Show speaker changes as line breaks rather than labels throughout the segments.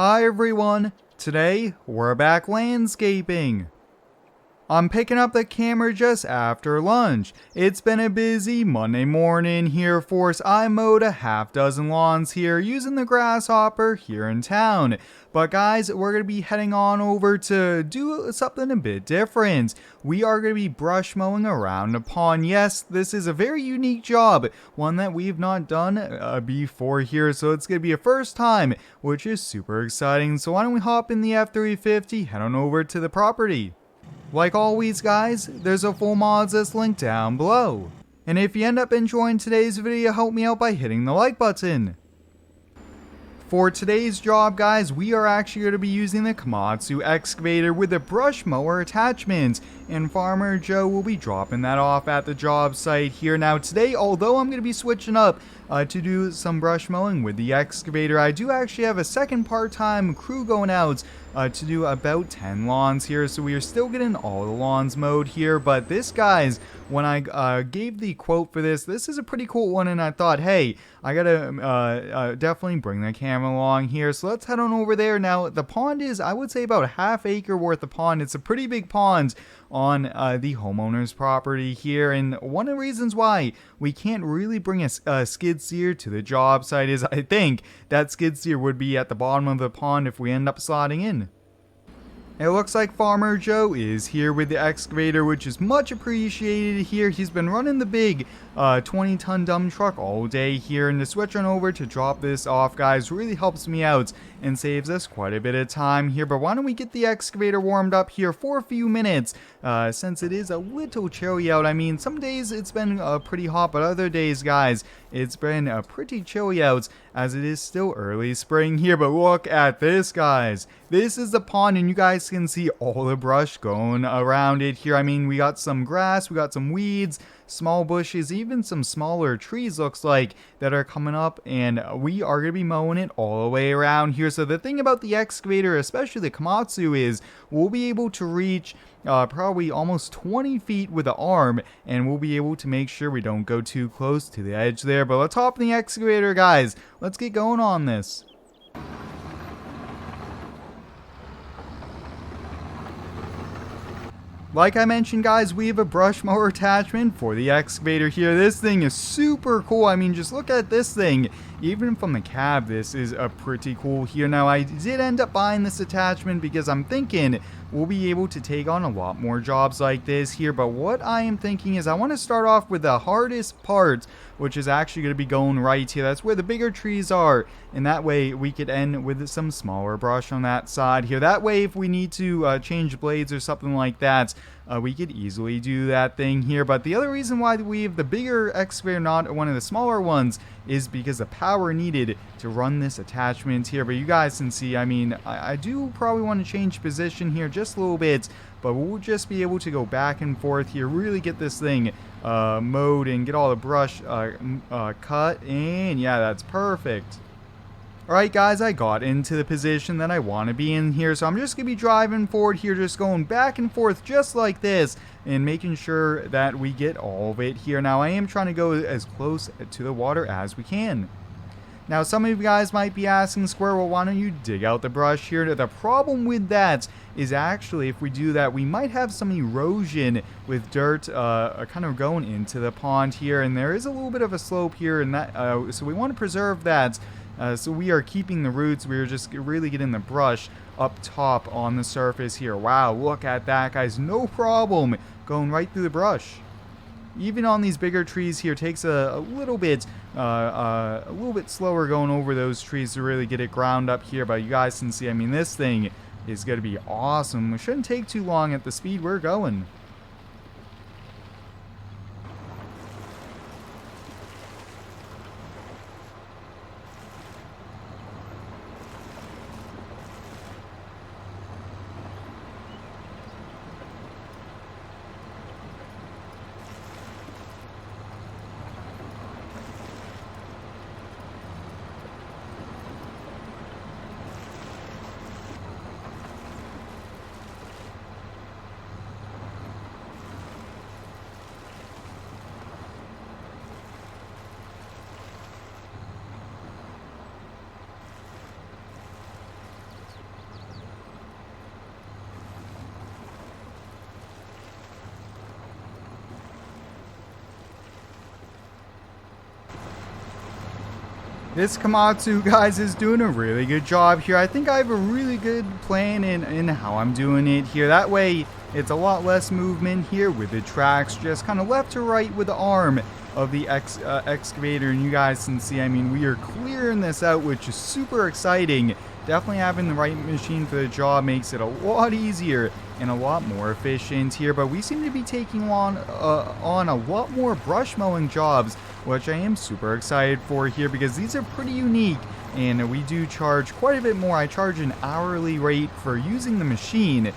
Hi everyone, today we're back landscaping. I'm picking up the camera just after lunch. It's been a busy Monday morning here for us. I mowed a half dozen lawns here using the grasshopper here in town. But guys, we're going to be heading on over to do something a bit different. We are going to be brush mowing around a pond. Yes, this is a very unique job, one that we've not done before here. So it's going to be a first time, which is super exciting. So why don't we hop in the F350, head on over to the property. Like always guys, there's a full mods list link down below. And if you end up enjoying today's video, help me out by hitting the like button. For today's job guys, we are actually going to be using the Komatsu excavator with a brush mower attachment. And Farmer Joe will be dropping that off at the job site here. Now today, although I'm going to be switching up to do some brush mowing with the excavator, I do actually have a second part-time crew going out to do about 10 lawns here, so we are still getting all the lawns mowed here. But this guys, when I gave the quote for this is a pretty cool one, and I thought, hey, I gotta definitely bring the camera along here. So let's head on over there. Now the pond is, I would say, about a half acre worth of pond. It's a pretty big pond on the homeowner's property here, and one of the reasons why we can't really bring a skid steer to the job site is I think that skid steer would be at the bottom of the pond if we end up sliding in. It looks like Farmer Joe is here with the excavator, which is much appreciated here. He's been running the big 20-ton dump truck all day here, and to switch on over to drop this off, guys, really helps me out and saves us quite a bit of time here. But why don't we get the excavator warmed up here for a few minutes, since it is a little chilly out. I mean, some days it's been pretty hot, but other days, guys, it's been pretty chilly out, as it is still early spring here. But look at this, guys. This is the pond, and you guys can see all the brush going around it here. I mean, we got some grass, we got some weeds, small bushes, even some smaller trees looks like that are coming up, and we are going to be mowing it all the way around here. So the thing about the excavator, especially the Komatsu, is we'll be able to reach probably almost 20 feet with the arm, and we'll be able to make sure we don't go too close to the edge there. But let's hop in the excavator, guys. Let's get going on this. Like I mentioned, guys, we have a brush mower attachment for the excavator here. This thing is super cool. I mean, just look at this thing. Even from the cab, this is pretty cool here. Now, I did end up buying this attachment because I'm thinking we'll be able to take on a lot more jobs like this here. But what I am thinking is I want to start off with the hardest part, which is actually going to be going right here. That's where the bigger trees are, and that way we could end with some smaller brush on that side here. That way, if we need to change blades or something like that, we could easily do that thing here. But the other reason why we have the bigger excavator, not one of the smaller ones, is because the power needed to run this attachment here. But you guys can see, I mean, I do probably want to change position here just a little bit, but we'll just be able to go back and forth here, really get this thing mowed and get all the brush cut, and yeah, that's perfect. Alright guys, I got into the position that I want to be in here, so I'm just going to be driving forward here, just going back and forth just like this, and making sure that we get all of it here. Now, I am trying to go as close to the water as we can. Now, some of you guys might be asking, Square, well, why don't you dig out the brush here? The problem with that is actually, if we do that, we might have some erosion with dirt kind of going into the pond here, and there is a little bit of a slope here, and that so we want to preserve that. So we are keeping the roots. We are just really getting the brush up top on the surface here. Wow, look at that, guys. No problem going right through the brush. Even on these bigger trees here, takes a little bit slower going over those trees to really get it ground up here. But you guys can see, I mean, this thing is going to be awesome. It shouldn't take too long at the speed we're going. This Komatsu, guys, is doing a really good job here. I think I have a really good plan in how I'm doing it here. That way, it's a lot less movement here with the tracks just kind of left to right with the arm of the excavator. And you guys can see, I mean, we are clearing this out, which is super exciting. Definitely having the right machine for the job makes it a lot easier and a lot more efficient here. But we seem to be taking on a lot more brush mowing jobs, which I am super excited for here because these are pretty unique and we do charge quite a bit more. I charge an hourly rate for using the machine.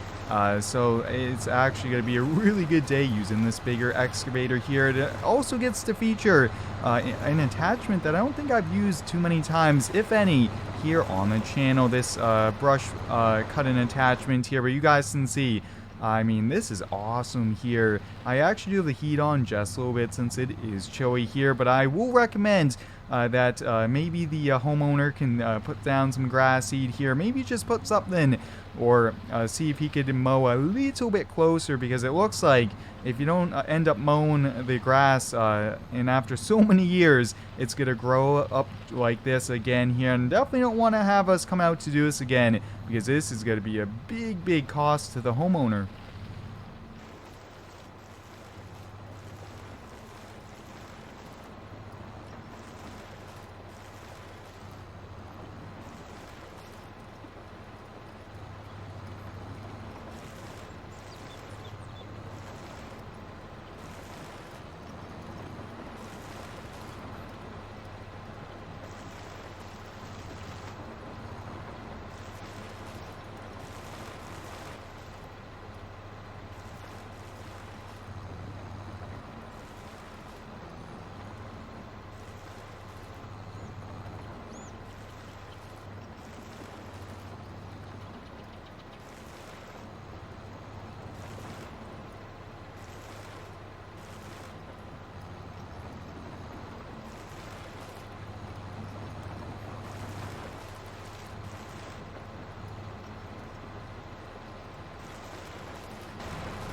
So it's actually going to be a really good day using this bigger excavator here. It also gets to feature an attachment that I don't think I've used too many times, if any, here on the channel. This brush cutting attachment here, but you guys can see, I mean, this is awesome here. I actually do have the heat on just a little bit since it is chilly here, but I will recommend that maybe the homeowner can put down some grass seed here. Maybe just put something, or see if he could mow a little bit closer, because it looks like if you don't end up mowing the grass, and after so many years, it's going to grow up like this again here. And definitely don't want to have us come out to do this again, because this is going to be a big cost to the homeowner.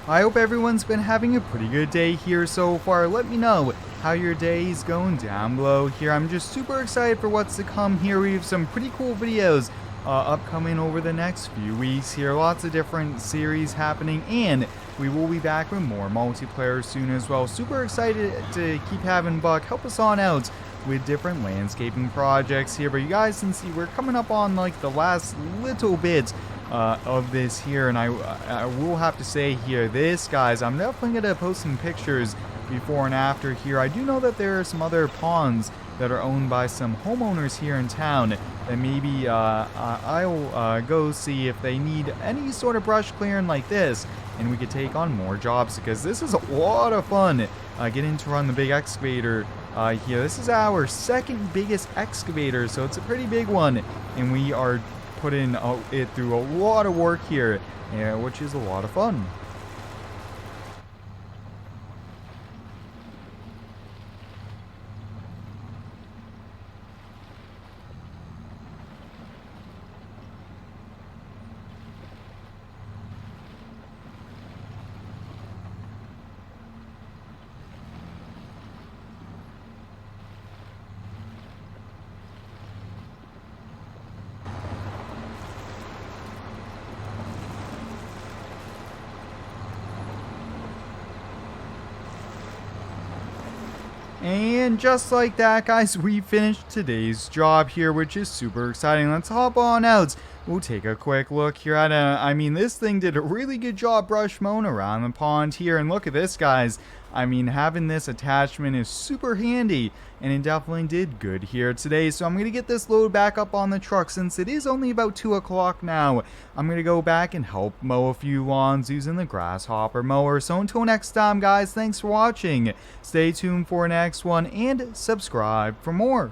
I hope everyone's been having a pretty good day here so far. Let me know how your day is going down below here. I'm just super excited for what's to come here. We have some pretty cool videos upcoming over the next few weeks here. Lots of different series happening, and we will be back with more multiplayer soon as well. Super excited to keep having Buck help us on out with different landscaping projects here. But you guys can see we're coming up on like the last little bit of this here, and I will have to say here, this, guys, I'm definitely going to post some pictures before and after here. I do know that there are some other ponds that are owned by some homeowners here in town that maybe I'll go see if they need any sort of brush clearing like this, and we could take on more jobs, because this is a lot of fun getting to run the big excavator here. This is our second biggest excavator, so it's a pretty big one, and we are putting it through a lot of work here, which is a lot of fun. And just like that, guys, we finished today's job here, which is super exciting. Let's hop on out. We'll take a quick look here at I mean, this thing did a really good job brush mowing around the pond here. And look at this, guys. I mean, having this attachment is super handy, and it definitely did good here today. So I'm going to get this load back up on the truck since it is only about 2 o'clock now. I'm going to go back and help mow a few lawns using the grasshopper mower. So until next time, guys, thanks for watching. Stay tuned for the next one and subscribe for more.